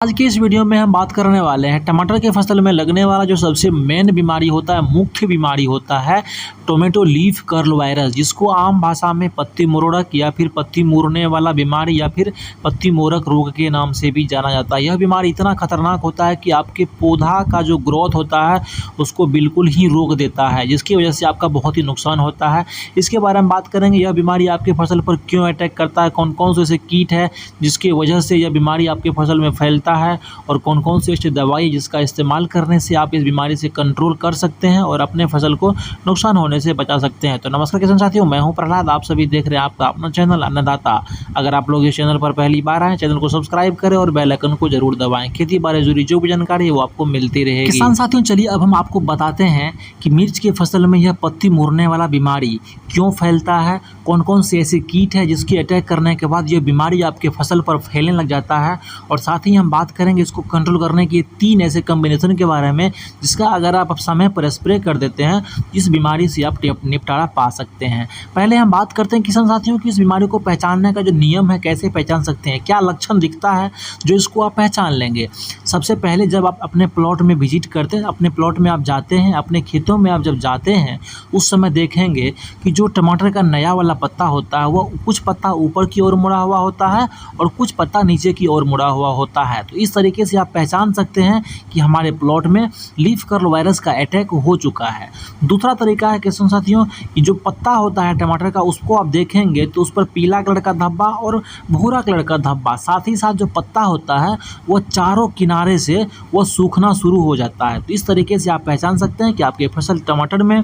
आज की इस वीडियो में हम बात करने वाले हैं टमाटर के फसल में लगने वाला जो सबसे मेन बीमारी होता है, मुख्य बीमारी होता है टोमेटो लीफ कर्ल वायरस, जिसको आम भाषा में पत्ती मुरड़क या फिर पत्ती मुड़ने वाला बीमारी या फिर पत्ती मोरक रोग के नाम से भी जाना जाता है। यह बीमारी इतना खतरनाक होता है कि आपके पौधा का जो ग्रोथ होता है उसको बिल्कुल ही रोक देता है, जिसकी वजह से आपका बहुत ही नुकसान होता है। इसके बारे में बात करेंगे, यह बीमारी आपके फसल पर क्यों अटैक करता है, कौन कौन से ऐसे कीट है जिसकी वजह से यह बीमारी आपके फसल में फैलता है और कौन कौन सी ऐसी दवाई जिसका इस्तेमाल करने से आप इस बीमारी से कंट्रोल कर सकते हैं और अपने फसल को नुकसान होने से बचा सकते हैं। तो नमस्कार किसान साथियों, मैं हूं प्रहलाद, आप सभी देख रहे हैं आपका अपना चैनल अन्नदाता। अगर आप लोग इस चैनल पर पहली बार आए, चैनल को सब्सक्राइब करें और बेल आइकन को जरूर दबाएं। खेती बारे जुड़ी जो भी जानकारी है वो आपको मिलती रहेगी। किसान साथियों, चलिए अब हम आपको बताते हैं कि मिर्च की फसल में यह पत्ती मुड़ने वाला बीमारी क्यों फैलता है, कौन कौन से ऐसे कीट है जिसकी अटैक करने के बाद यह बीमारी आपके फसल पर फैलने लग जाता है, और साथ ही हम बात करेंगे इसको कंट्रोल करने के 3 ऐसे कॉम्बिनेशन के बारे में जिसका अगर आप समय पर स्प्रे कर देते हैं इस बीमारी से आप निपटारा पा सकते हैं। पहले हम बात करते हैं किसान साथियों की इस बीमारी को पहचानने का जो नियम है, कैसे पहचान सकते हैं, क्या लक्षण दिखता है जो इसको आप पहचान लेंगे। सबसे पहले जब आप अपने प्लॉट में विजिट करते हैं, अपने प्लॉट में आप जाते हैं, अपने खेतों में आप जब जाते हैं उस समय देखेंगे कि जो टमाटर का नया वाला पत्ता होता है वो कुछ पत्ता ऊपर की ओर मुड़ा हुआ होता है और कुछ पत्ता नीचे की ओर मुड़ा हुआ होता है। तो इस तरीके से आप पहचान सकते हैं कि हमारे प्लॉट में लीफ कर्ल वायरस का अटैक हो चुका है। दूसरा तरीका है किसान साथियों कि जो पत्ता होता है टमाटर का उसको आप देखेंगे तो उस पर पीला कलर का धब्बा और भूरा कलर का धब्बा, साथ ही साथ जो पत्ता होता है वो चारों किनारे से वो सूखना शुरू हो जाता है। तो इस तरीके से आप पहचान सकते हैं कि आपके फसल टमाटर में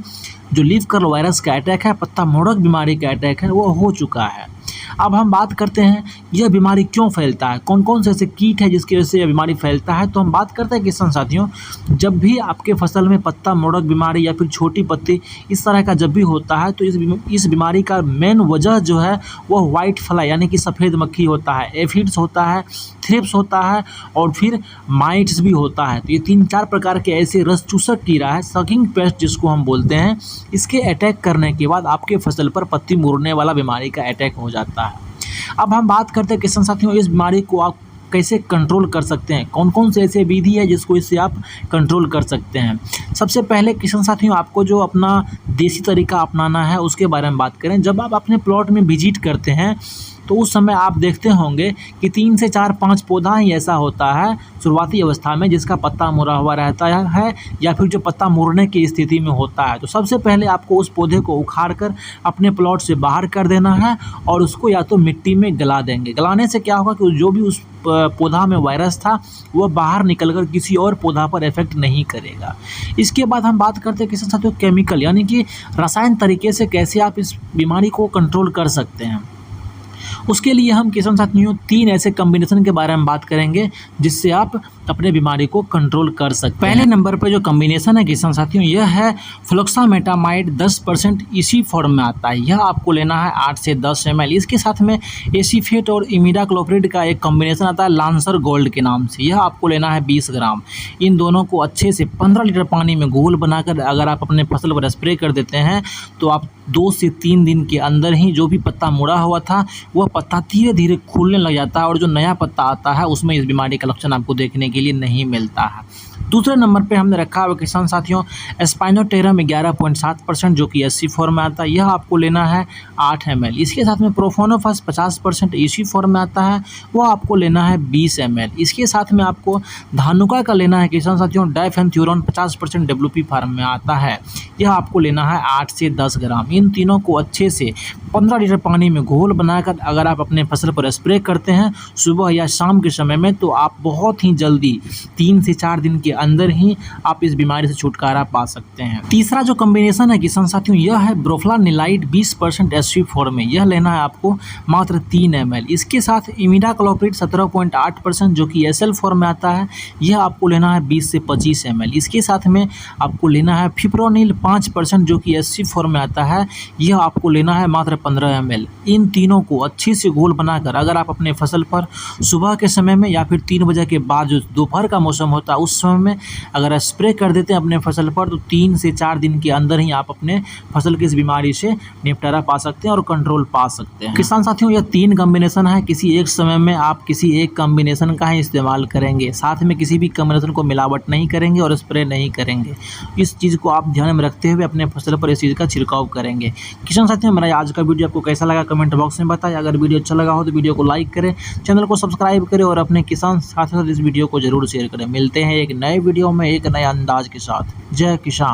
जो लीफ कर्ल वायरस का अटैक है, पत्ता मुड़क बीमारी का अटैक है, वो हो चुका है। अब हम बात करते हैं यह बीमारी क्यों फैलता है, कौन कौन से ऐसे कीट है जिसकी वजह से यह बीमारी फैलता है। तो हम बात करते हैं किसान साथियों, जब भी आपके फसल में पत्ता मुड़क बीमारी या फिर छोटी पत्ती इस तरह का जब भी होता है तो इस बीमारी का मेन वजह जो है वो वाइट फ्लाई यानी कि सफ़ेद मक्खी होता है, एफिड्स होता है, थ्रिप्स होता है और फिर माइट्स भी होता है। तो ये 3-4 प्रकार के ऐसे रस चूसक कीड़ा है, सकिंग पेस्ट जिसको हम बोलते हैं, इसके अटैक करने के बाद आपके फसल पर पत्ती मुड़ने वाला बीमारी का अटैक हो जाता है। अब हम बात करते हैं किसान साथियों इस बीमारी को आप कैसे कंट्रोल कर सकते हैं, कौन कौन से ऐसे विधि है जिसको इससे आप कंट्रोल कर सकते हैं। सबसे पहले किसान साथियों आपको जो अपना देसी तरीका अपनाना है उसके बारे में बात करें। जब आप अपने प्लॉट में विजिट करते हैं तो उस समय आप देखते होंगे कि 3 से 4-5 पौधा ही ऐसा होता है शुरुआती अवस्था में जिसका पत्ता मुड़ा हुआ रहता है या फिर जो पत्ता मुड़ने की स्थिति में होता है। तो सबसे पहले आपको उस पौधे को उखाड़ कर अपने प्लॉट से बाहर कर देना है और उसको या तो मिट्टी में गला देंगे। गलाने से क्या होगा कि जो भी उस पौधा में वायरस था वो बाहर निकलकर किसी और पौधा पर इफेक्ट नहीं करेगा। इसके बाद हम बात करते हैं किसान साथियों केमिकल यानी कि रसायन तरीके से कैसे आप इस बीमारी को कंट्रोल कर सकते हैं। उसके लिए हम किसान साथियों 3 ऐसे कॉम्बिनेशन के बारे में बात करेंगे जिससे आप अपने बीमारी को कंट्रोल कर सकते हैं। पहले नंबर पर जो कॉम्बिनेशन है किसान साथियों यह है फ्लोक्सामेटामाइड 10% इसी फॉर्म में आता है। यह आपको लेना है 8 से 10 ml। इसके साथ में एसीफेट और इमिडाक्लोप्रिड का एक कॉम्बिनेशन आता है लांसर गोल्ड के नाम से, यह आपको लेना है 20 ग्राम। इन दोनों को अच्छे से 15 लीटर पानी में घोल बनाकर अगर आप अपने फसल पर स्प्रे कर देते हैं तो आप 2 से 3 दिन के अंदर ही जो भी पत्ता मुड़ा हुआ था वह पत्ता धीरे धीरे खुलने लग जाता है और जो नया पत्ता आता है उसमें इस बीमारी का लक्षण आपको देखने के लिए नहीं मिलता है। दूसरे नंबर पे हमने रखा हुआ किसान साथियों स्पाइनोटेरम 11.7% जो कि एससी फॉर्म में आता है, यह आपको लेना है 8 ml। इसके साथ में प्रोफोनोफास 50% इसी फॉर्म में आता है, वो आपको लेना है 20 ml। इसके साथ में आपको धानुका का लेना है किसान साथियों डाइफेंथ्यूरॉन 50% डब्ल्यूपी फॉर्म में आता है, यह आपको लेना है 8 से 10 ग्राम। इन तीनों को अच्छे से 15 लीटर पानी में घोल बनाकर अगर आप अपने फसल पर स्प्रे करते हैं सुबह या शाम के समय में तो आप बहुत ही जल्दी 3 से 4 दिन के अंदर ही आप इस बीमारी से छुटकारा पा सकते हैं। तीसरा जो कॉम्बिनेशन है किसान साथियों यह है ब्रोफ्लानिलाइड 20% एसवी फॉर्म में, यह लेना है आपको मात्र 3 ml। इसके साथ इमिडाक्लोप्रिड 17.8% जो कि एसएल फॉर्म में आता है, यह आपको लेना है 20 से 25 ml। इसके साथ में आपको लेना है फिप्रोनिल 5% जो कि एससी फॉर्म में आता है, यह आपको लेना है मात्र 15 ml। इन तीनों को अच्छे से घोल बनाकर अगर आप अपने फसल पर सुबह के समय में या फिर 3 बजे के बाद जो दोपहर का मौसम होता है उस समय में अगर स्प्रे कर देते हैं अपने फसल पर तो 3 से 4 दिन के अंदर ही आप अपने फसल की इस बीमारी से निपटारा पा सकते हैं और कंट्रोल पा सकते हैं। किसान साथियों, यह 3 कॉम्बिनेशन है, किसी एक समय में आप किसी एक कॉम्बिनेशन का ही इस्तेमाल करेंगे, साथ में किसी भी कॉम्बिनेशन को मिलावट नहीं करेंगे और स्प्रे नहीं करेंगे। इस चीज़ को आप ध्यान में रखते हुए अपने फसल पर इस चीज़ का छिड़काव करेंगे। किसान साथियों, मेरा आज का वीडियो आपको कैसा लगा कमेंट बॉक्स में बताएं। अगर वीडियो अच्छा लगा हो तो वीडियो को लाइक करें, चैनल को सब्सक्राइब करें और अपने किसान साथियों के साथ इस वीडियो को जरूर शेयर करें। मिलते हैं एक नए वीडियो में एक नए अंदाज के साथ। जय किसान।